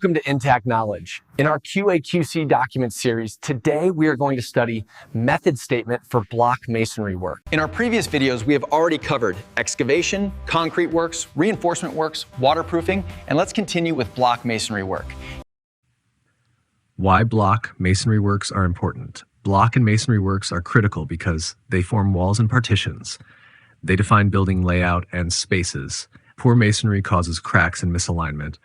Welcome to Intact Knowledge. In our QA/QC document series, today we are going to study method statement for block masonry work. In our previous videos, we have already covered excavation, concrete works, reinforcement works, waterproofing, and let's continue with block masonry work. Why block masonry works are important. Block and masonry works are critical because they form walls and partitions. They define building layout and spaces. Poor masonry causes cracks and misalignment.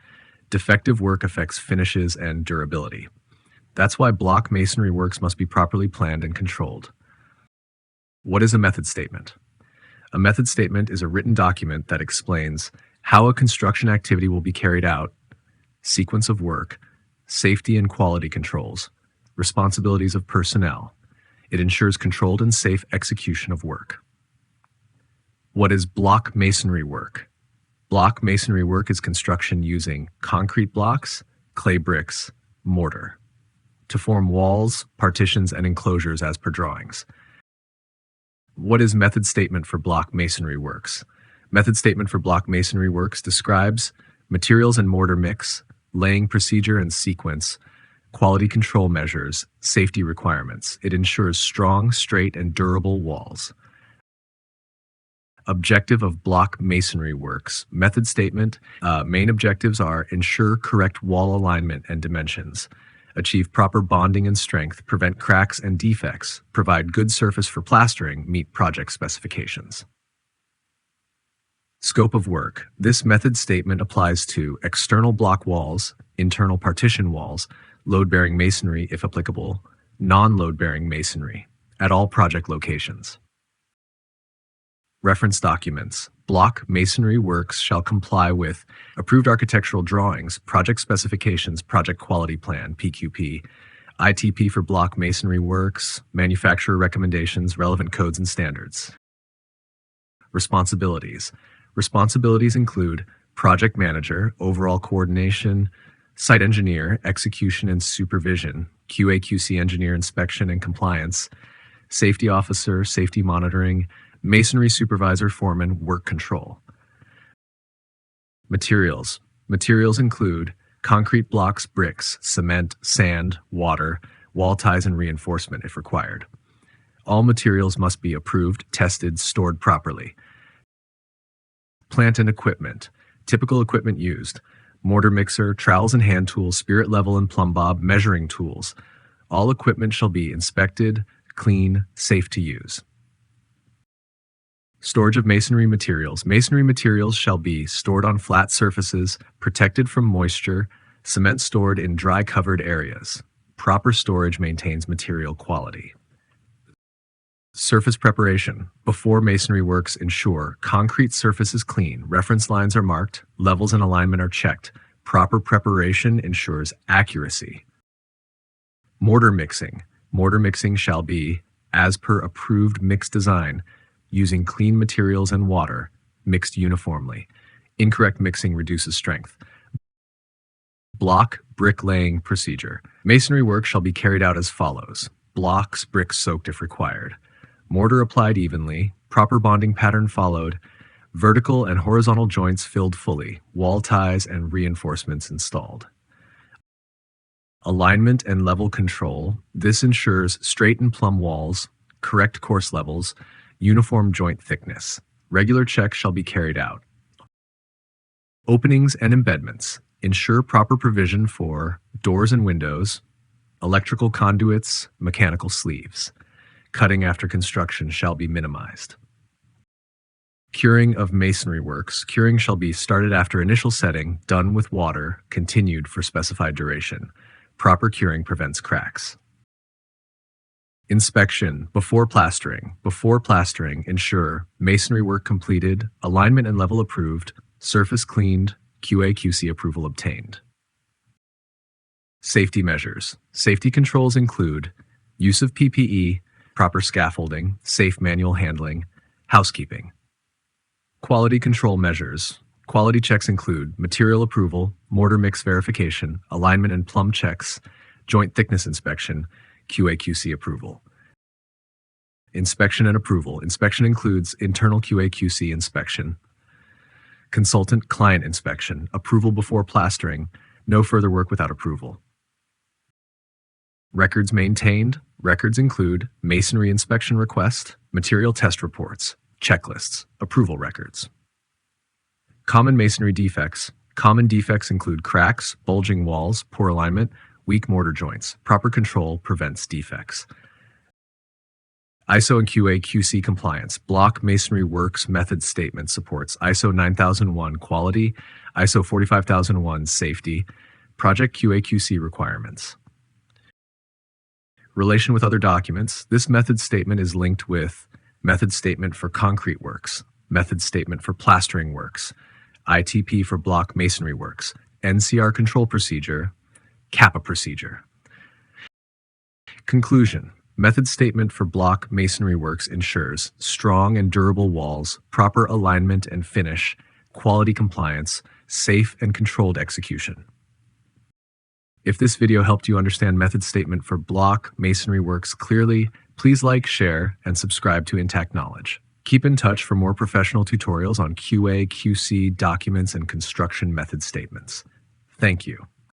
Defective work affects finishes and durability. That's why block masonry works must be properly planned and controlled. What is a method statement? A method statement is a written document that explains how a construction activity will be carried out, sequence of work, safety and quality controls, responsibilities of personnel. It ensures controlled and safe execution of work. What is block masonry work? Block masonry work is construction using concrete blocks, clay bricks, mortar, to form walls, partitions, and enclosures as per drawings. What is method statement for block masonry works? Method statement for block masonry works describes materials and mortar mix, laying procedure and sequence, quality control measures, safety requirements. It ensures strong, straight, and durable walls. Objective of block masonry works. Method statement. Main objectives are ensure correct wall alignment and dimensions, achieve proper bonding and strength, prevent cracks and defects, provide good surface for plastering, meet project specifications. Scope of work. This method statement applies to external block walls, internal partition walls, load-bearing masonry if applicable, non-load-bearing masonry, at all project locations. Reference documents. Block masonry works shall comply with approved architectural drawings, project specifications, project quality plan, PQP, ITP for block masonry works, manufacturer recommendations, relevant codes and standards. Responsibilities. Responsibilities include project manager, overall coordination, site engineer, execution and supervision, QA/QC engineer inspection and compliance, safety officer, safety monitoring, masonry supervisor, foreman, work control. Materials. Materials include concrete blocks, bricks, cement, sand, water, wall ties, and reinforcement if required. All materials must be approved, tested, stored properly. Plant and equipment. Typical equipment used: mortar mixer, trowels and hand tools, spirit level and plumb bob, measuring tools. All equipment shall be inspected, clean, safe to use. Storage of masonry materials. Masonry materials shall be stored on flat surfaces, protected from moisture, cement stored in dry covered areas. Proper storage maintains material quality. Surface preparation. Before masonry works, ensure concrete surface is clean, reference lines are marked, levels and alignment are checked. Proper preparation ensures accuracy. Mortar mixing. Mortar mixing shall be as per approved mix design, using clean materials and water, mixed uniformly. Incorrect mixing reduces strength. Block bricklaying procedure. Masonry work shall be carried out as follows: blocks, bricks soaked if required, mortar applied evenly, proper bonding pattern followed, vertical and horizontal joints filled fully, wall ties and reinforcements installed. Alignment and level control. This ensures straight and plumb walls, correct course levels, uniform joint thickness. Regular checks shall be carried out. Openings and embedments. Ensure proper provision for doors and windows, electrical conduits, mechanical sleeves. Cutting after construction shall be minimized. Curing of masonry works. Curing shall be started after initial setting, done with water, continued for specified duration. Proper curing prevents cracks. Inspection. Before plastering. Before plastering, ensure masonry work completed, alignment and level approved, surface cleaned, QA/QC approval obtained. Safety measures. Safety controls include use of PPE, proper scaffolding, safe manual handling, housekeeping. Quality control measures. Quality checks include material approval, mortar mix verification, alignment and plumb checks, joint thickness inspection, QA/QC approval. Inspection and approval. Inspection includes internal QA/QC inspection, consultant client inspection, approval before plastering, No further work without approval. Records maintained. Records include masonry inspection request, material test reports, checklists, approval records. Common masonry defects. Common defects include cracks, bulging walls, poor alignment, weak mortar joints. Proper control prevents defects. ISO and QA/QC compliance. Block Masonry Works method statement supports ISO 9001 quality, ISO 45001 safety, project QA/QC requirements. Relation with other documents. This method statement is linked with method statement for concrete works, method statement for plastering works, ITP for block masonry works, NCR control procedure, CAPA procedure. Conclusion. Method statement for block masonry works ensures strong and durable walls, proper alignment and finish, quality compliance, safe and controlled execution. If this video helped you understand method statement for block masonry works clearly, please like, share, and subscribe to Intact Knowledge. Keep in touch for more professional tutorials on QA, QC, documents, and construction method statements. Thank you.